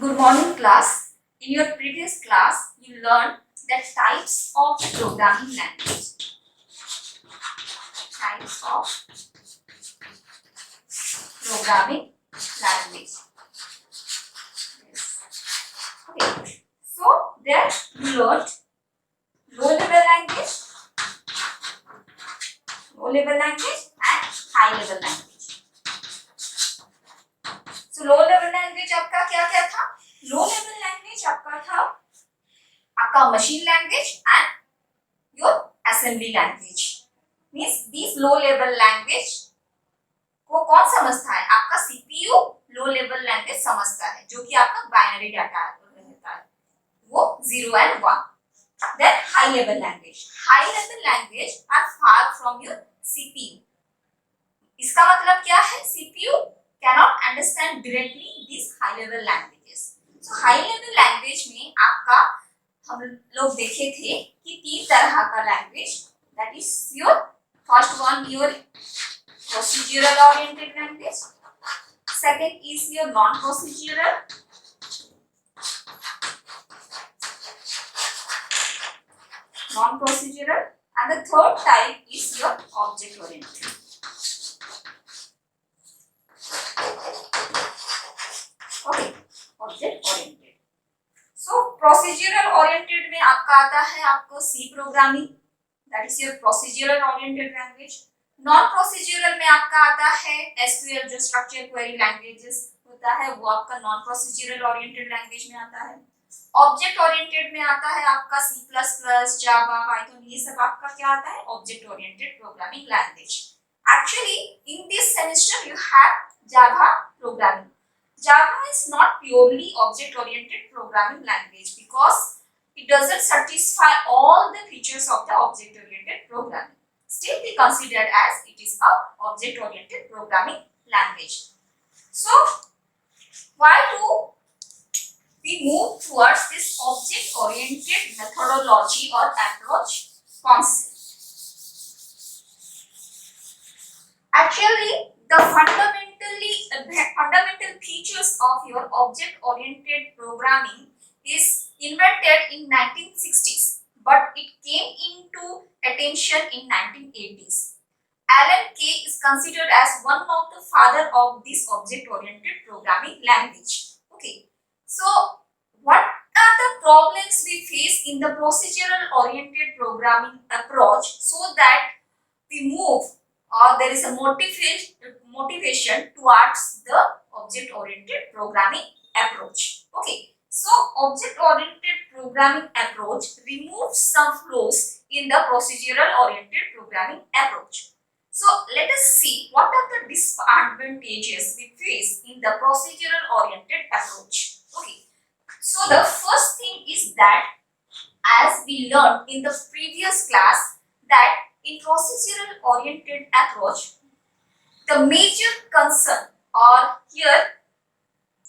Good morning, class. In your previous class, you learned the types of programming language. Types of programming language. Yes. Okay. So there you learned low-level language, and high-level language. So low-level language आपका क्या था? Low-level language आपका था आपका machine language and your assembly language. Means these low-level language को कौन समझता है? आपका सीपीयू लो लेवल लैंग्वेज समझता है, जो कि आपका बाइनरी डाटा रहता है, वो 0 and 1. Then high level language. High level language are far from your CPU. इसका मतलब क्या है? CPU cannot understand directly these high level languages. So high level language में आपका हम लोग देखे थे कि 3 तरह का language, that is your first one your procedural oriented language, second is your non procedural, and the third type is your object oriented. Okay, object oriented. So procedural oriented में आपका आता है आपको C programming, that is your procedural oriented language. Non procedural में आपका आता है SQL, जो स्ट्रक्चर क्वेरी लैंग्वेजेस होता है, वो आपका नॉन प्रोसीजरल ओरिएंटेड लैंग्वेज में आता है. ऑब्जेक्ट ओरिएंटेड में आता है आपका C++, जावा, पाइथन, ये सब आपका क्या आता है? Object oriented programming language. Actually in this semester you have Java programming. Java is not purely object oriented programming language because it doesn't satisfy all the features of the object oriented programming. Still be considered as it is a object oriented programming language. So why do we move towards this object oriented methodology or approach concept? Actually the fundamental features of your object oriented programming is invented in 1960s, but it came into attention in 1980s. Alan Kay is considered as one of the father of this object oriented programming language. Okay, so what are the problems we face in the procedural oriented programming approach, so that we move or there is a motivation towards the object oriented programming approach? Okay, so object oriented programming approach removes some flaws in the procedural oriented programming approach. So let us see what are the disadvantages we face in the procedural oriented approach. Okay, so the first thing is that, as we learned in the previous class, that in procedural oriented approach the major concern or here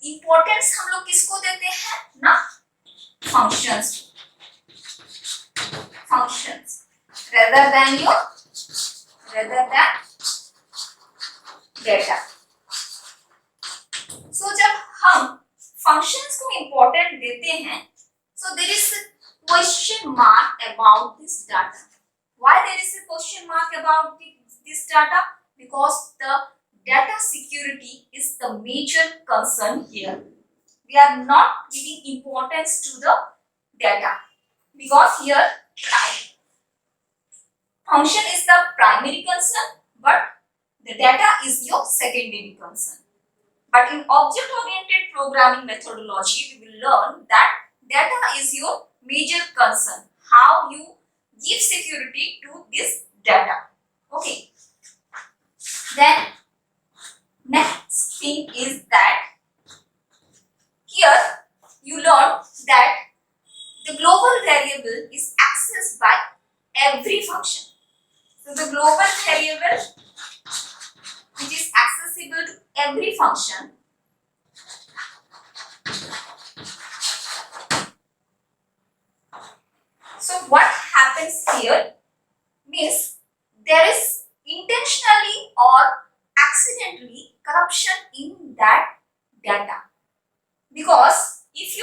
importance हम लोग किसको देते हैं ना? functions rather than data. So जब हम functions को important देते हैं, so there is a question mark about this data. Why there is a question mark about this data? Because the data security is the major concern here. We are not giving importance to the data because here function is the primary concern, but the data is your secondary concern. But in object oriented programming methodology, we will learn that data is your major concern. How you give security to this data. Okay. Then next thing is that here you learn that the global variable is accessed by every function. So the global variable which is accessible to every function so what happens here means there is intentionally or accidentally corruption in that data, because if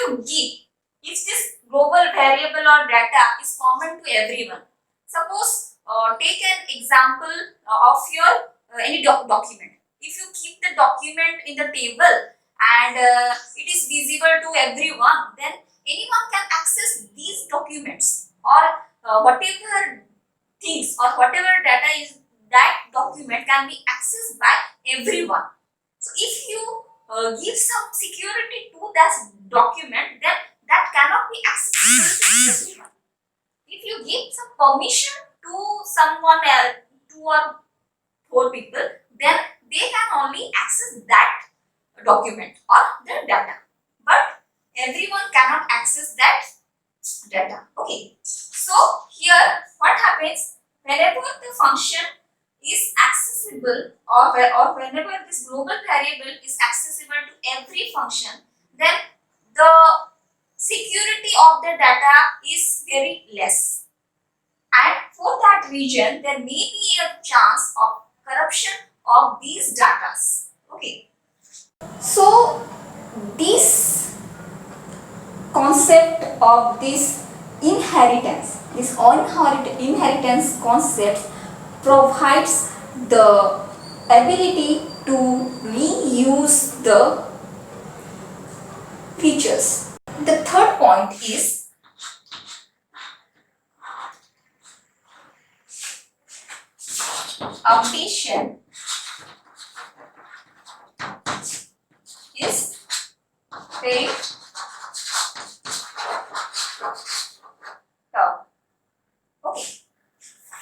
if this global variable or data is common to everyone, suppose take an example of your any document. If you keep the document in the table and it is visible to everyone, then anyone can access these documents, or whatever things or whatever data is that document can be accessed by everyone. So if you give some security to that document, then that cannot be accessible to everyone. If you give some permission to someone else, two or four people, then they can only access that document or the data, but everyone cannot access that data. Okay, so here what happens, whenever the function is accessible, or whenever this global variable is accessible to every function, then the security of the data is very less, and for that reason there may be a chance of corruption of these datas. Okay, so this concept of inheritance concept provides the ability to reuse the features. The third point is updation is very tough. Okay,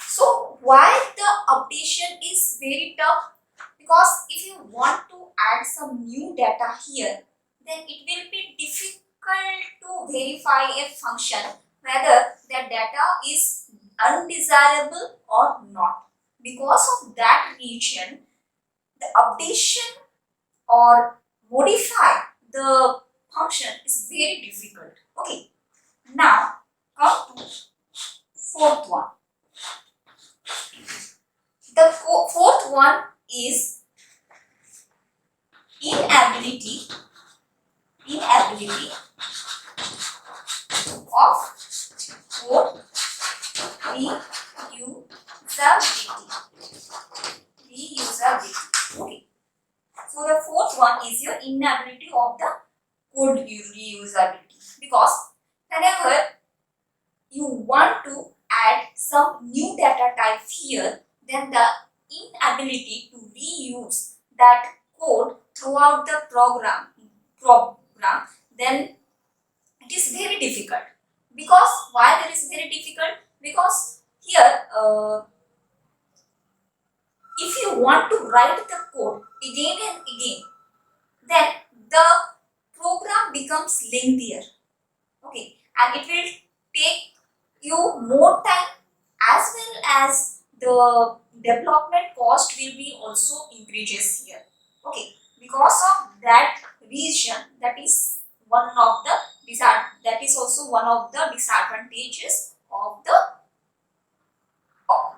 so why the updation is very tough? Because if you want to add some new data here, then it will be difficult to verify a function whether the data is undesirable or not. Because of that reason, the updation or modify the function is very difficult. Okay, now come to fourth one. The fourth one is inability of code reusability. Okay, so the fourth one is your inability of the code reusability, because whenever you want to add some new data type here, then the inability to reuse that code throughout the program, then it is very difficult. Because why that is very difficult? Because here if you want to write the code again and again, then the program becomes lengthier. Okay, and it will take you more time, as well as the development cost will be also increases here. Okay, because of that reason, that is also one of the disadvantages of the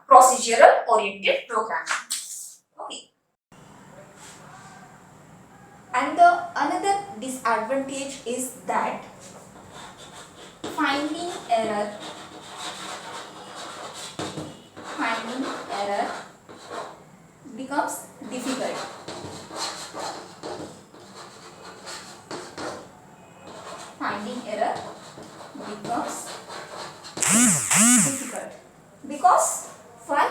procedural oriented programming. Okay, and the another disadvantage is that finding error becomes difficult. Finding error becomes difficult. Because why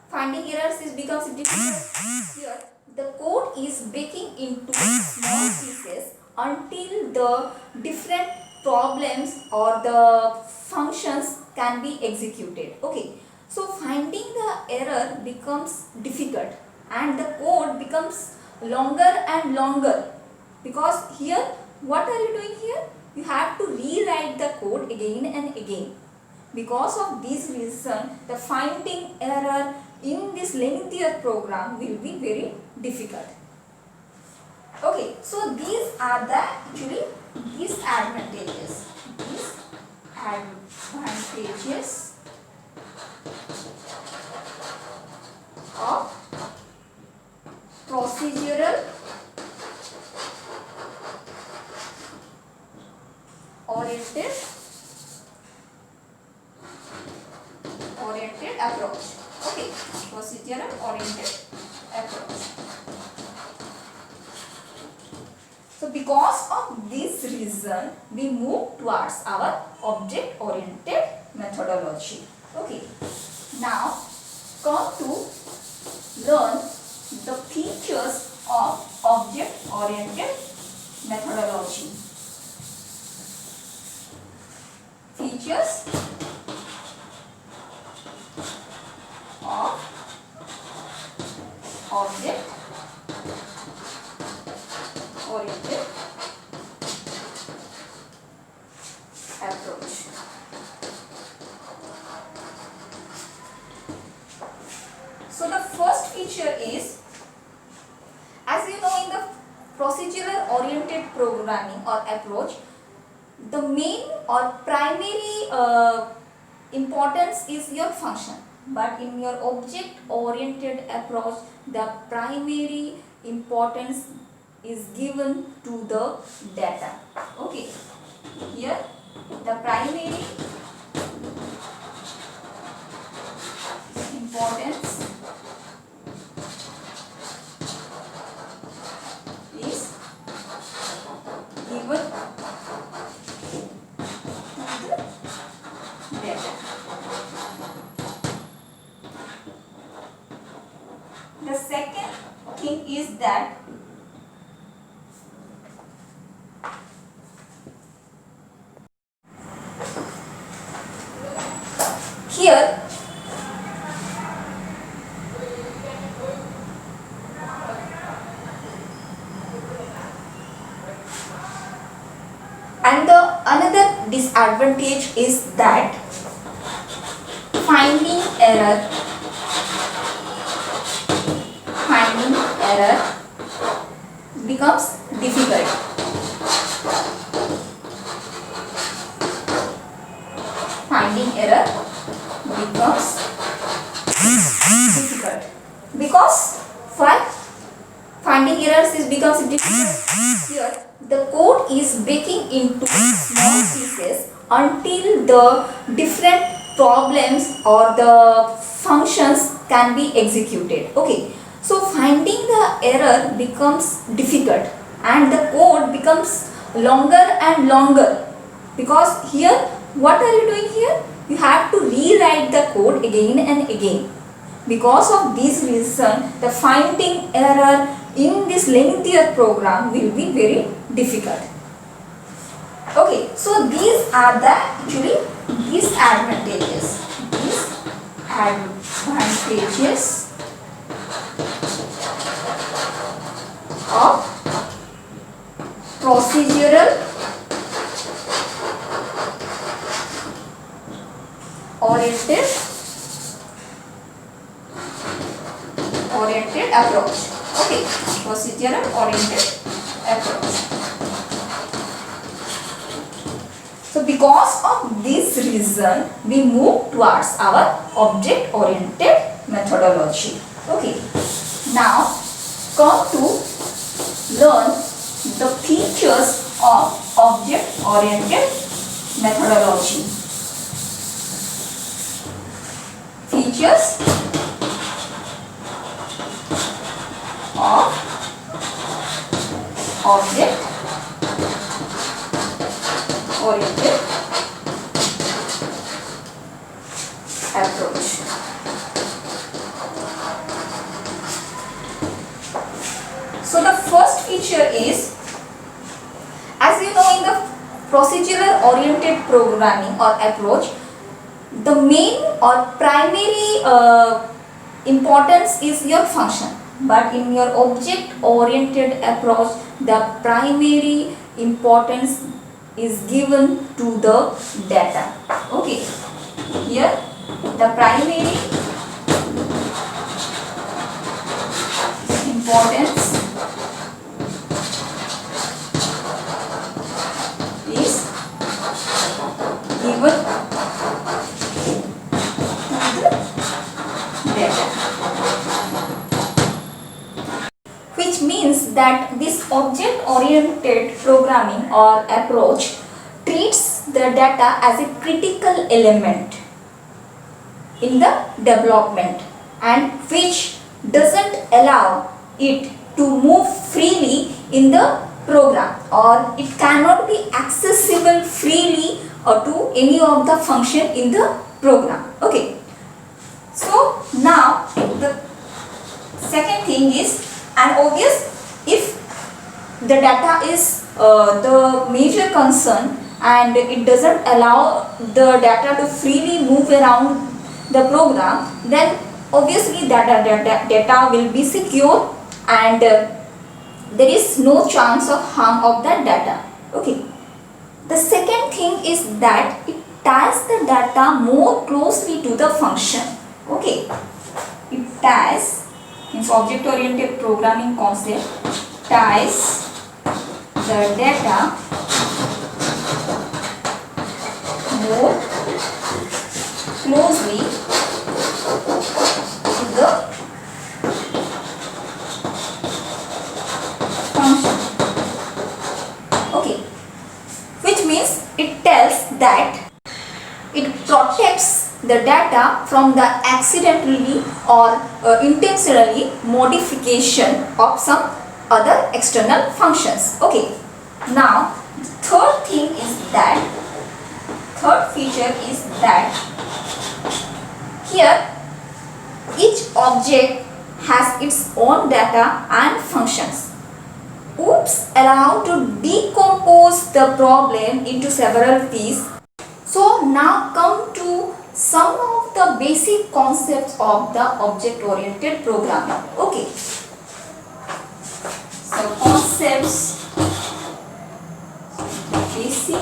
finding errors becomes difficult? Here the code is breaking into small pieces until the different problems or the functions can be executed. Okay, so finding the error becomes difficult and the code becomes longer and longer, because here what are you doing here? You have to rewrite the code again and again. Because of this reason, the finding error in this lengthier program will be very difficult. Okay, so these are the actually disadvantages. Disadvantages of procedural approach. Okay, procedural oriented approach. So because of this reason, we move towards our object oriented methodology. Okay, now come to learn the features of object oriented methodology. Features of object oriented approach. So the first feature is, as you know, in the procedural oriented programming or approach, the main or primary importance is your function, but in your object oriented approach, the primary importance is given to the data. Okay, here the primary importance is given to the data. The second thing is that here and the another disadvantage is that finding error becomes difficult. Finding error becomes difficult because why finding errors becomes difficult. Here the code is breaking into small pieces until the different problems or the functions can be executed. Okay, so finding the error becomes difficult and the code becomes longer and longer, because here what are you doing here? You have to rewrite the code again and again. Because of this reason, the finding error in this lengthier program will be very difficult. Okay, so these are the actually disadvantages. Disadvantages of procedural oriented approach. Okay, procedural oriented approach. So because of this reason, we move towards our object oriented methodology. Okay, now come to learn the features of object oriented methodology. Features of object oriented approach. So the first feature is, as you know, in the procedural oriented programming or approach, the main or primary importance is your function, but in your object oriented approach, the primary importance is given to the data. Okay, here the primary importance is given data, which means that this object oriented programming or approach treats the data as a critical element. in the development and which doesn't allow it to move freely in the program, or it cannot be accessible freely or to any of the function in the program. Okay. So now the second thing is, and obvious, if the data is the major concern and it doesn't allow the data to freely move around the program, then obviously data will be secure and there is no chance of harm of that data. Okay. The second thing is that it ties the data more closely to the function. Okay. It ties, means object oriented programming concept ties the data more closely to the function. Okay, which means it tells that it protects the data from the accidentally or intentionally modification of some other external functions. Okay, now third feature is that here each object has its own data and functions. OOPS allow to decompose the problem into several pieces. So now come to some of the basic concepts of the object oriented programming. Okay. So concepts, basic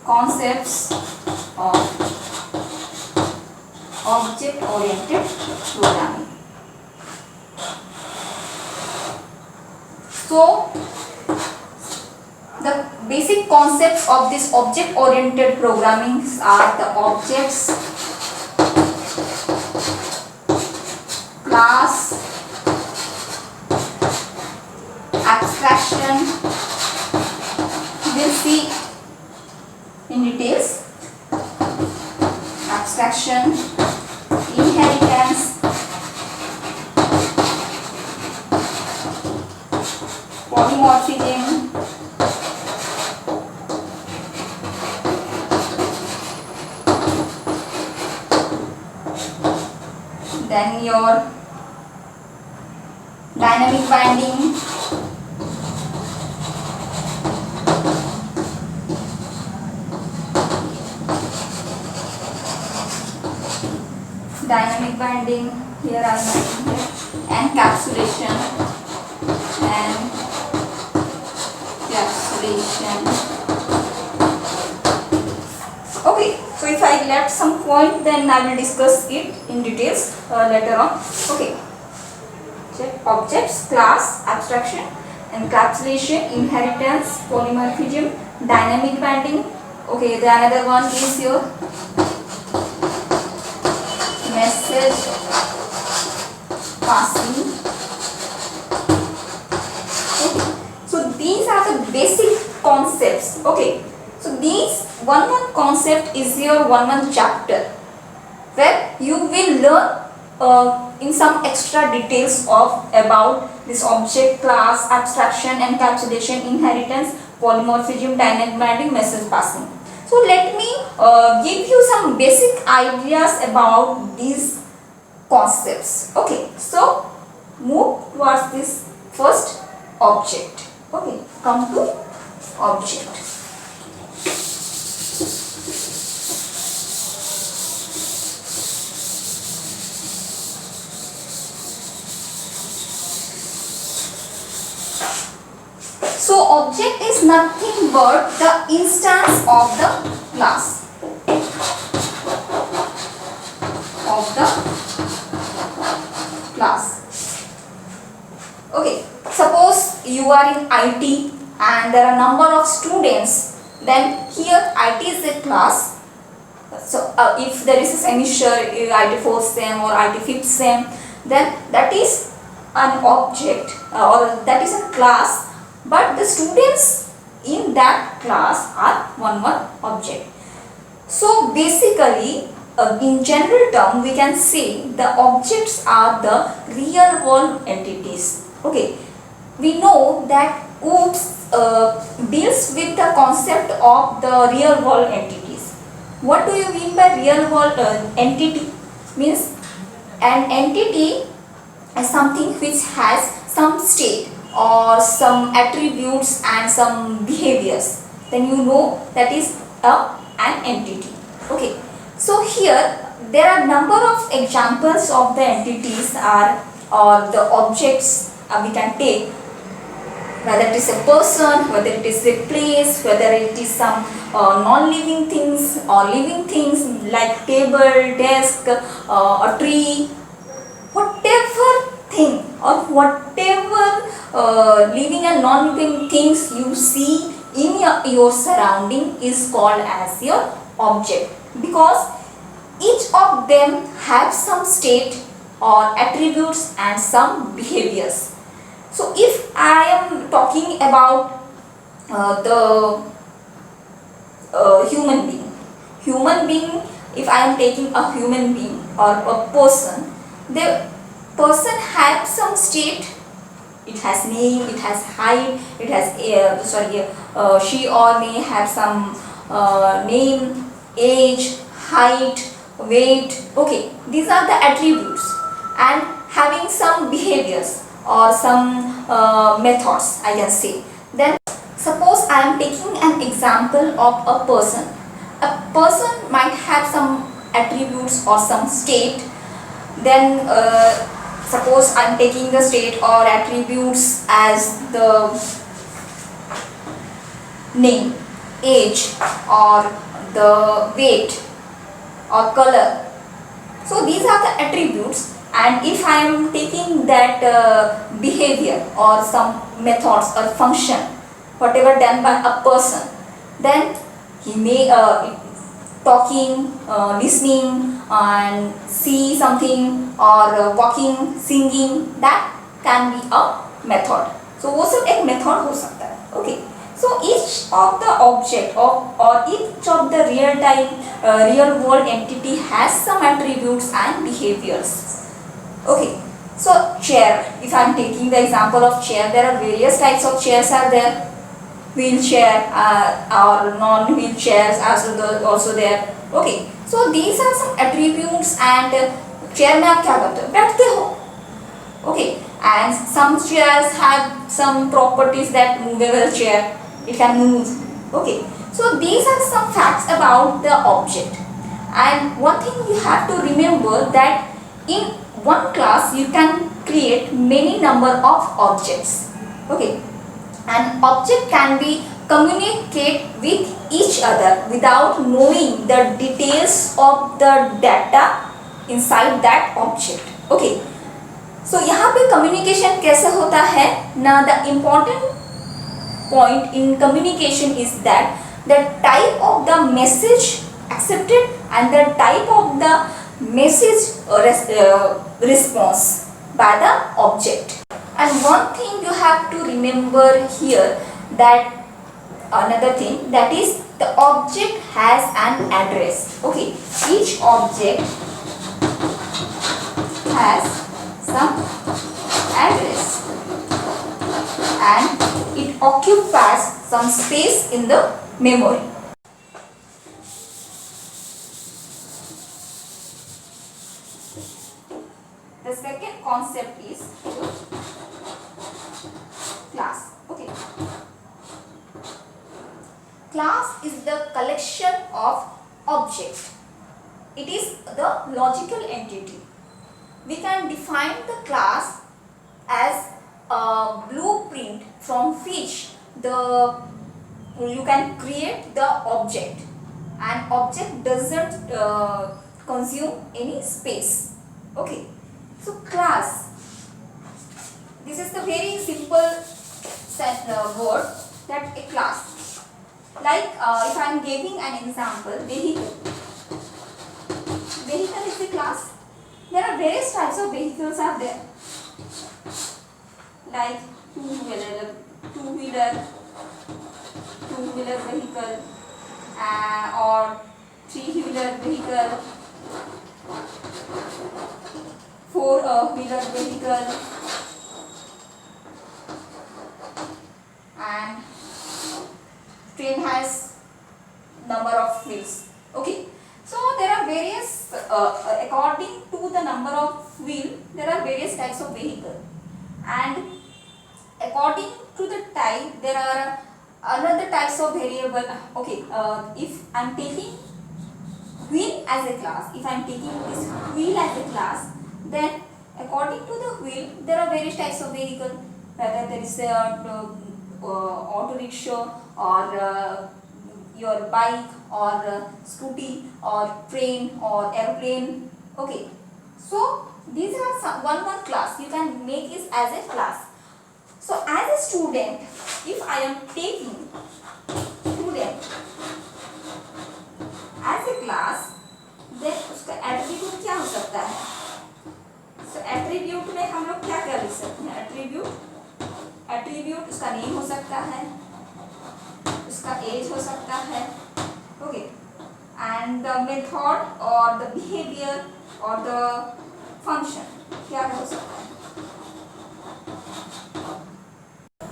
concepts of object oriented programming. So the basic concepts of this object oriented programming are the objects, class, abstraction. We'll see in details. Abstraction, inheritance, polymorphism, then your dynamic binding, here I am writing here, encapsulation, Okay, so if I left some point, then I will discuss it in details later on. Okay, check objects, class, abstraction, encapsulation, inheritance, polymorphism, dynamic binding. Okay, the another one is your message passing. Okay, so these are the basic concepts. Okay, so these one concept is your one chapter where you will learn in some extra details of about this object, class, abstraction, encapsulation, inheritance, polymorphism, dynamic binding, message passing. So let me give you some basic ideas about these concepts. Okay, so move towards this first object. Okay, come to object. So object is nothing but the instance of the class, Okay, suppose you are in IT and there are number of students, then here IT is a class. So if there is a semester, IT 4th sem or IT 5th sem, then that is an object or that is a class. But the students in that class are one object. So basically, in general term, we can say the objects are the real world entities. Okay, we know that OOPS deals with the concept of the real world entities. What do you mean by real world entity? Means an entity is something which has some state or some attributes and some behaviors. Then you know that is an entity. Okay. So here there are number of examples of the entities are or the objects we can take, whether it is a person, whether it is a place, whether it is some non-living things or living things like table, desk, a tree, whatever thing or whatever living and non-living things you see in your surrounding is called as your object, because each of them have some state or attributes and some behaviors. So if I am talking about the human being, if I am taking a human being or a person, the person has some state. It has name, it has height, it has she or may have some name, age, height, weight. Okay, these are the attributes, and having some behaviors or some methods, I can say. Then suppose I am taking an example of a person. A person might have some attributes or some state. Then suppose I am taking the state or attributes as the name, age, or the weight or color. So these are the attributes, and if I am taking that behavior or some methods or function, whatever done by a person, then he may talking, listening and see something, or walking, singing, that can be a method. So वो सब एक method हो सकता है. Okay. So each of the object or each of the real world entity has some attributes and behaviors. Okay. So chair, if I am taking the example of chair, there are various types of chairs are there. Wheelchair or non-wheelchairs also there. Okay. So these are some attributes, and chair में आप क्या करते हो? बैठते हो. Okay. And some chairs have some properties that movable chair. It can move. Okay. So these are some facts about the object. And one thing you have to remember that in one class you can create many number of objects. Okay. An object can be communicate with each other without knowing the details of the data inside that object. Okay. So यहाँ पे communication कैसे होता है? Now the important point in communication is that the type of the message accepted and the type of the message response by the object. And one thing you have to remember here, that another thing, that is the object has an address. Okay, each object has some address and it occupies some space in the memory. The second concept is class. Okay. Class is the collection of objects. It is the logical entity. We can define the class as a blueprint from which you can create the object, and object doesn't consume any space. Okay. So class, this is the very simple word, that a class. Like if I am giving an example, vehicle. Vehicle is the class. There are various types of vehicles are there, like two-wheeler vehicle, or 3-wheeler vehicle, 4-wheeler vehicle, and train has number of wheels. Okay, so there are various according to the number of wheel there are various types of vehicle, and according to the type there are another types of variable. Okay, if I am taking wheel as a class, if I am taking this wheel as a class, then according to the wheel there are various types of vehicle, whether there is a auto rickshaw or your bike or scooty or train or airplane. Okay, so these are one class you can make it as a class. So as a student, if I am taking student as a class, then उसका attribute क्या हो सकता है? So attribute में हम लोग क्या क्या लिख सकते हैं? एट्रीब्यूट उसका नेम हो सकता है, उसका एज हो सकता है, ओके, एंड द मेथड और द बिहेवियर और द फंक्शन क्या हो सकता है.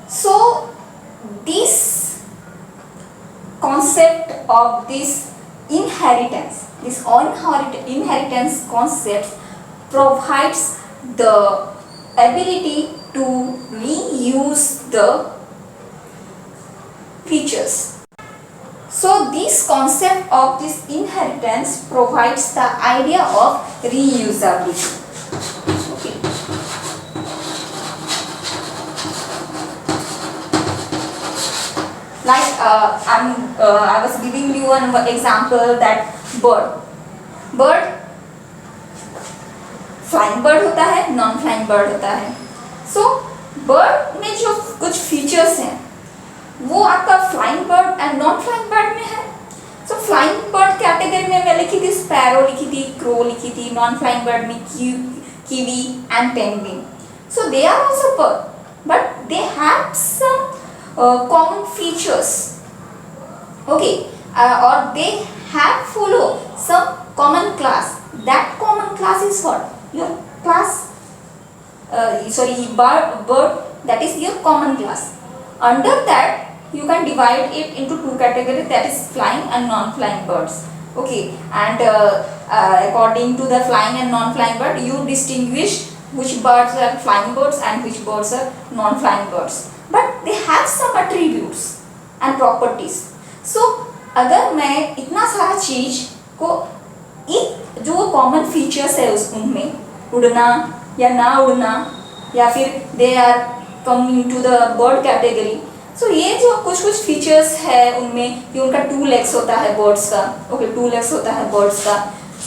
So this concept of this inheritance, this inheritance concept provides the ability to reuse the features. So this concept of this inheritance provides the idea of reusability. Okay. Like I was giving you an example that bird flying bird होता है, non flying bird होता है. सो bird में जो कुछ features हैं वो आपका flying bird and non flying bird में है. सो फ्लाइंग बर्ड कैटेगरी में मैं लिखी थी स्पैरो, लिखी थी क्रो, लिखी थी. नॉन फ्लाइंग बर्ड में kiwi and penguin. So they are also bird but they have some common features, okay, or they have follow some common class. That common class is what? Your class, bird, that is your common class. Under that you can divide it into two categories, that is flying and non-flying birds. Okay, and according to the flying and non-flying bird you distinguish which birds are flying birds and which birds are non-flying birds. But they have some attributes and properties. So अगर मैं इतना सारा चीज को एक जो common features है उनमें उड़ना या ना उड़ना या फिर they are coming to the bird category. So ये जो कुछ फीचर्स है उनमें कि उनका 2 legs होता है बर्ड्स का. ओके, 2 legs होता है बर्ड्स का.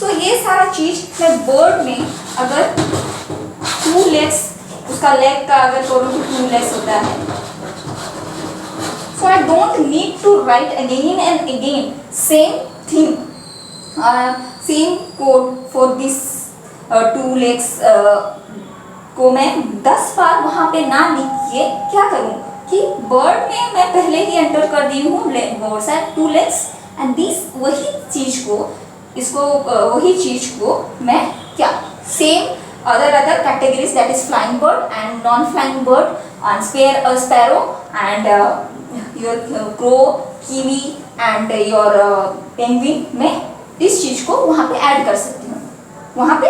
सो ये सारा चीज मैं बर्ड में अगर 2 legs उसका लेग का अगर करूँ तो 2 legs होता है. So I don't need to write again and again same thing, same code for this 2 legs को मैं 10 बार वहाँ पे ना लिख के क्या करूँ कि बर्ड में मैं पहले ही एंटर कर दी हूँ birds have 2 legs and this वही चीज को मैं क्या same other categories, that is flying bird and non-flying bird and sparrow and your crow, kiwi and your penguin में इस चीज को वहाँ पे ऐड कर सकती हूँ, वहाँ पे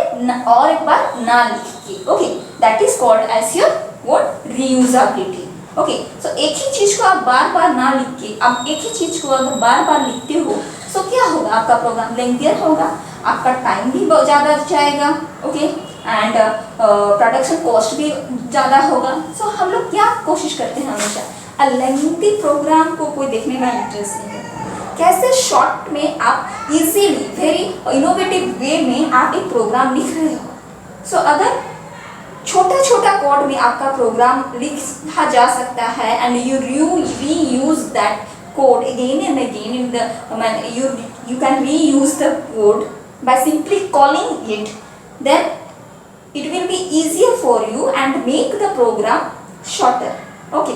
और एक बार ना लिख के. Okay, that is called as your what reusability. Okay, so एक ही चीज को आप बार बार ना लिख के आप एक ही चीज को अगर बार बार लिखते हो तो क्या होगा, आपका प्रोग्राम लेंथियर होगा, आपका टाइम भी ज़्यादा जाएगा. ओके, एंड प्रोडक्शन कॉस्ट भी ज़्यादा होगा. सो हम लोग क्या कोशिश करते हैं हमेशा लेंथी प्रोग्राम को कोई देखने का इंटरेस्ट नहीं है. कैसे शॉर्ट में आप इजीली वेरी इनोवेटिव वे में आप एक प्रोग्राम लिख रहे हो. सो अगर छोटा छोटा कोड में आपका प्रोग्राम लिखा जा सकता है and you reuse that code again and again in the you can reuse the code by simply calling it, then it will be easier for you and make the program shorter. Okay.